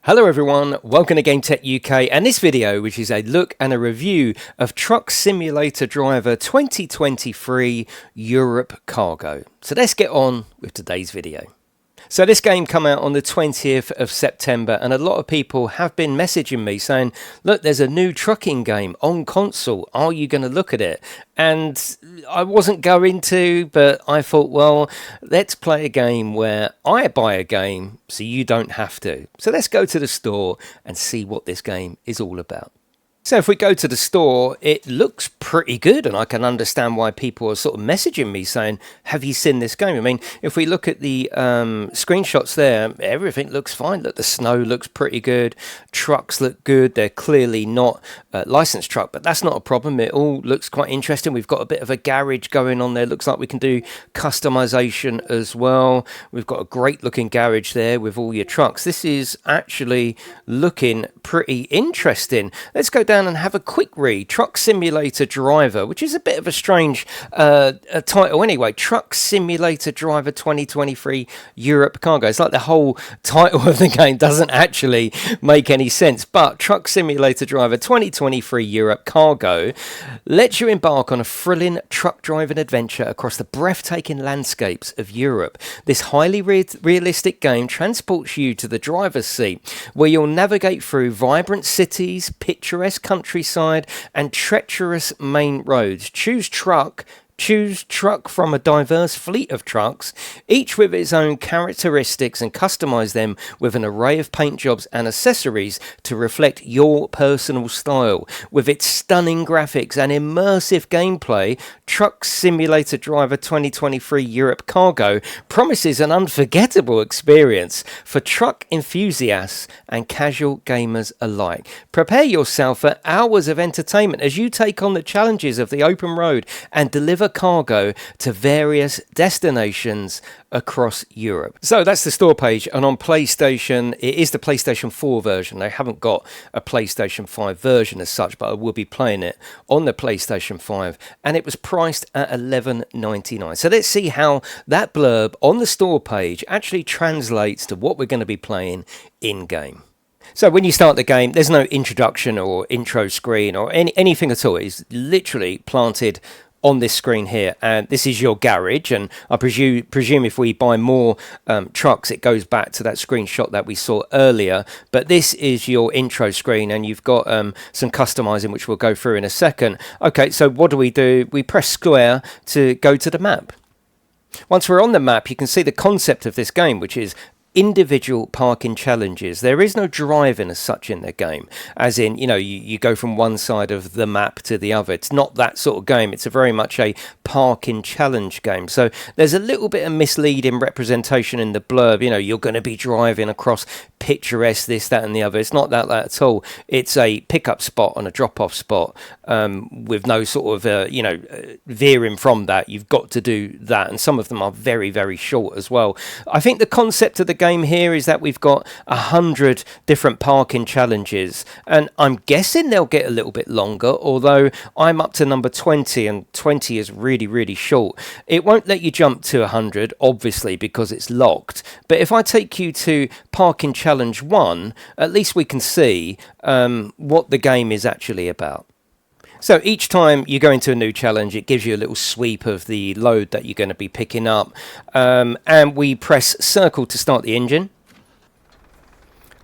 Hello everyone, welcome to GametechUK, and this video, which is a look and a review of Truck Simulator Driver 2023 Europe Cargo. So let's get on with today's video. So this game came out on the 20th of September, and a lot of people have been messaging me saying, look, there's a new trucking game on console, are you going to look at it? And I wasn't going to, but I thought, well, let's play a game where I buy a game so you don't have to. So let's go to the store and see what this game is all about. So if we go to the store, it looks pretty good, and I can understand why people are sort of messaging me saying, have you seen this game? I mean, if we look at the screenshots there, everything looks fine. Look, the snow looks pretty good. Trucks look good. They're clearly not licensed truck, but that's not a problem. It all looks quite interesting. We've got a bit of a garage going on there. Looks like we can do customization as well. We've got a great looking garage there with all your trucks. This is actually looking pretty interesting. Let's go down and have a quick read. Truck Simulator Driver, which is a bit of a strange title anyway. Truck Simulator Driver 2023 Europe Cargo. It's like the whole title of the game doesn't actually make any sense, but Truck Simulator Driver 2023 Europe Cargo lets you embark on a thrilling truck driving adventure across the breathtaking landscapes of Europe. This highly realistic game transports you to the driver's seat, where you'll navigate through vibrant cities, picturesque countryside, and treacherous main roads. Choose truck from a diverse fleet of trucks, each with its own characteristics, and customize them with an array of paint jobs and accessories to reflect your personal style. With its stunning graphics and immersive gameplay, Truck Simulator Driver 2023 Europe Cargo promises an unforgettable experience for truck enthusiasts and casual gamers alike. Prepare yourself for hours of entertainment as you take on the challenges of the open road and deliver cargo to various destinations across Europe. So that's the store page, and on PlayStation, it is the PlayStation 4 version. They haven't got a PlayStation 5 version as such, but I will be playing it on the PlayStation 5, and it was priced at $11.99. So let's see how that blurb on the store page actually translates to what we're going to be playing in-game. So when you start the game, there's no introduction or intro screen or anything at all. It's literally planted on this screen here, and this is your garage, and I presume if we buy more trucks, it goes back to that screenshot that we saw earlier. But this is your intro screen, and you've got some customizing, which we'll go through in a second. Okay, so what do? We press square to go to the map. Once we're on the map, you can see the concept of this game, which is individual parking challenges. There is no driving as such in the game, as in, you know, you go from one side of the map to the other. It's not that sort of game. It's a very much a parking challenge game. So there's a little bit of misleading representation in the blurb. You know, you're going to be driving across picturesque this, that, and the other. It's not that at all. It's a pickup spot and a drop-off spot with no sort of, veering from that. You've got to do that, and some of them are very, very short as well. I think the concept of the game here is that we've got 100 different parking challenges, and I'm guessing they'll get a little bit longer, although I'm up to number 20, and 20 is really short. It won't let you jump to 100, obviously, because it's locked. But if I take you to parking challenge 1, at least we can see what the game is actually about. So each time you go into a new challenge, it gives you a little sweep of the load that you're going to be picking up. And we press circle to start the engine.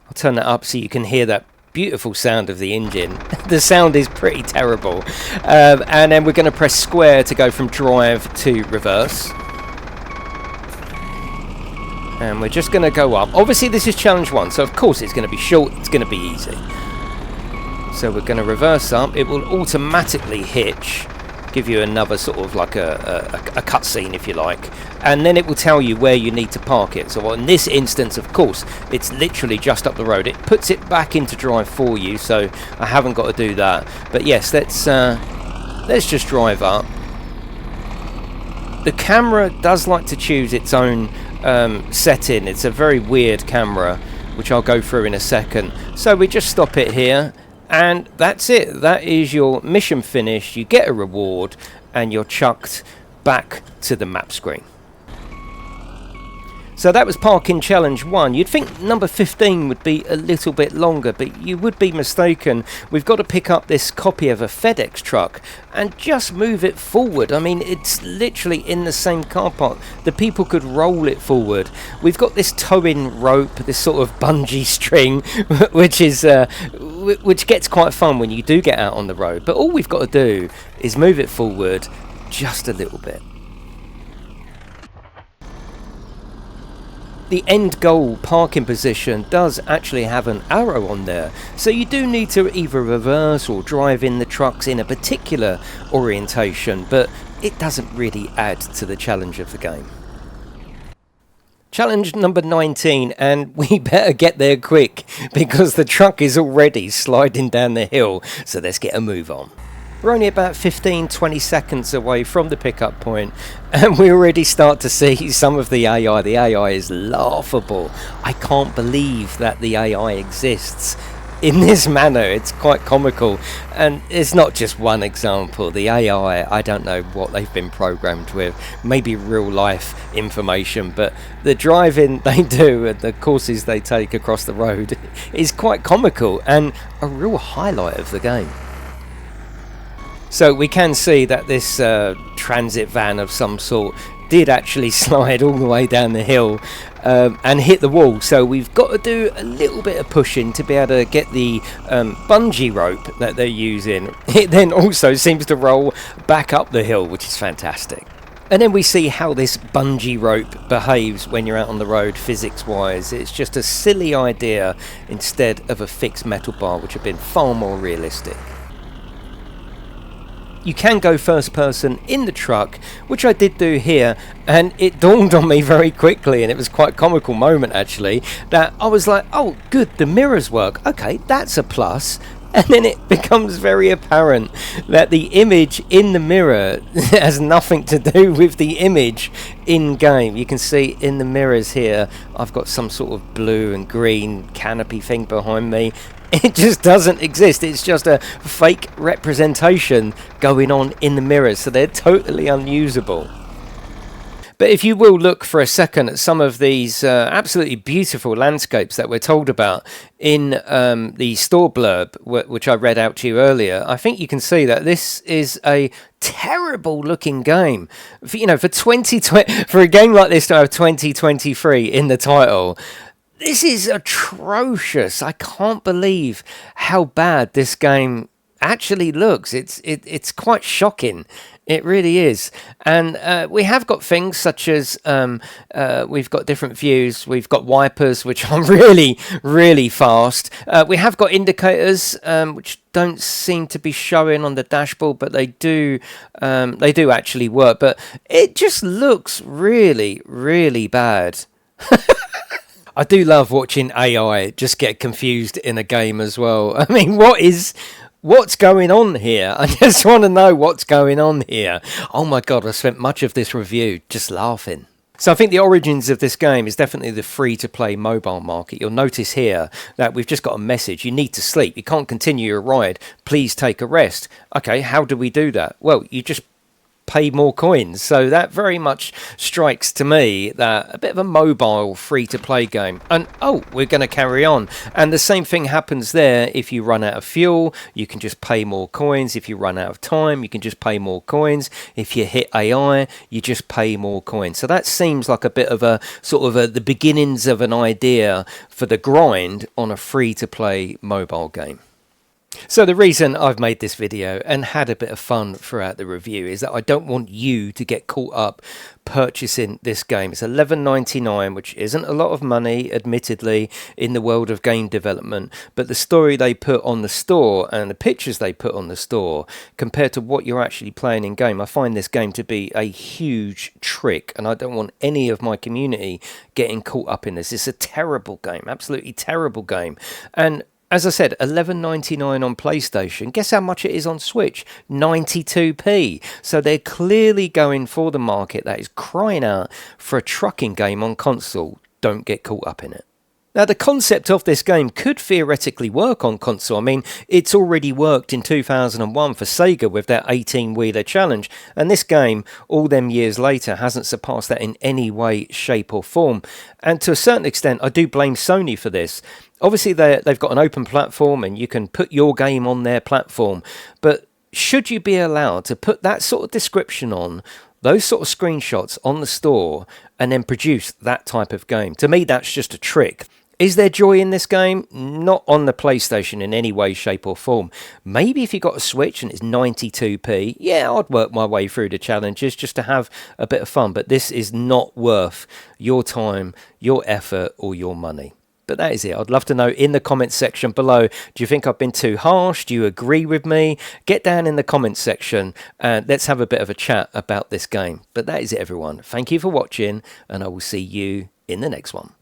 I'll turn that up so you can hear that beautiful sound of the engine. The sound is pretty terrible. And then we're going to press square to go from drive to reverse. And we're just going to go up. Obviously, this is challenge 1, so of course it's going to be short, it's going to be easy. So we're going to reverse up. It will automatically hitch, give you another sort of like a cutscene, if you like, and then it will tell you where you need to park it. So in this instance, of course, it's literally just up the road. It puts it back into drive for you, so I haven't got to do that. But yes, let's just drive up. The camera does like to choose its own setting. It's a very weird camera, which I'll go through in a second. So we just stop it here. And that's it. That is your mission finished. You get a reward, and you're chucked back to the map screen. So that was Parking Challenge 1. You'd think number 15 would be a little bit longer, but you would be mistaken. We've got to pick up this copy of a FedEx truck and just move it forward. I mean, it's literally in the same car park. The people could roll it forward. We've got this towing rope, this sort of bungee string, which gets quite fun when you do get out on the road. But all we've got to do is move it forward just a little bit. The end goal parking position does actually have an arrow on there, so you do need to either reverse or drive in the trucks in a particular orientation, but it doesn't really add to the challenge of the game. Challenge number 19, and we better get there quick because the truck is already sliding down the hill, so let's get a move on. We're only about 15-20 seconds away from the pickup point, and we already start to see some of the AI. The AI is laughable. I can't believe that the AI exists in this manner. It's quite comical, and it's not just one example. The AI, I don't know what they've been programmed with, maybe real life information, but the driving they do and the courses they take across the road is quite comical and a real highlight of the game. So we can see that this transit van of some sort did actually slide all the way down the hill and hit the wall. So we've got to do a little bit of pushing to be able to get the bungee rope that they're using. It then also seems to roll back up the hill, which is fantastic. And then we see how this bungee rope behaves when you're out on the road physics-wise. It's just a silly idea instead of a fixed metal bar, which have been far more realistic. You can go first person in the truck, which I did do here, and it dawned on me very quickly, and it was quite a comical moment actually, that I was like, oh good, the mirrors work, okay, that's a plus. And then it becomes very apparent that the image in the mirror has nothing to do with the image in game. You can see in the mirrors here, I've got some sort of blue and green canopy thing behind me. It just doesn't exist. It's just a fake representation going on in the mirrors, so they're totally unusable. But if you will look for a second at some of these absolutely beautiful landscapes that we're told about in the store blurb, which I read out to you earlier, I think you can see that this is a terrible looking game. For a game like this to have 2023 in the title, this is atrocious. I can't believe how bad this game actually looks. It's quite shocking. It really is. And we have got things such as we've got different views. We've got wipers, which are really, really fast. We have got indicators, which don't seem to be showing on the dashboard, but they do actually work. But it just looks really, really bad. I do love watching AI just get confused in a game as well. I mean, what's going on here? I just want to know what's going on here. Oh my god, I spent much of this review just laughing. So I think the origins of this game is definitely the free-to-play mobile market. You'll notice here that we've just got a message. You need to sleep. You can't continue your ride. Please take a rest. Okay, how do we do that? Well, you just pay more coins. So that very much strikes to me that a bit of a mobile free-to-play game. And we're going to carry on. And the same thing happens there. If you run out of fuel, you can just pay more coins. If you run out of time, you can just pay more coins. If you hit AI, you just pay more coins. So that seems like a bit of a sort of the beginnings of an idea for the grind on a free-to-play mobile game. So the reason I've made this video and had a bit of fun throughout the review is that I don't want you to get caught up purchasing this game. It's $11.99, which isn't a lot of money, admittedly, in the world of game development, but the story they put on the store and the pictures they put on the store compared to what you're actually playing in game, I find this game to be a huge trick, and I don't want any of my community getting caught up in this. It's a terrible game, absolutely terrible game. And as I said, $11.99 on PlayStation. Guess how much it is on Switch? 92p. So they're clearly going for the market that is crying out for a trucking game on console. Don't get caught up in it. Now, the concept of this game could theoretically work on console. I mean, it's already worked in 2001 for Sega with that 18-wheeler challenge, and this game, all them years later, hasn't surpassed that in any way, shape or form. And to a certain extent, I do blame Sony for this. Obviously, they've got an open platform and you can put your game on their platform, but should you be allowed to put that sort of description on, those sort of screenshots on the store, and then produce that type of game? To me, that's just a trick. Is there joy in this game? Not on the PlayStation in any way, shape or form. Maybe if you got a Switch and it's 92p, yeah, I'd work my way through the challenges just to have a bit of fun. But this is not worth your time, your effort or your money. But that is it. I'd love to know in the comments section below, do you think I've been too harsh? Do you agree with me? Get down in the comments section and let's have a bit of a chat about this game. But that is it, everyone. Thank you for watching and I will see you in the next one.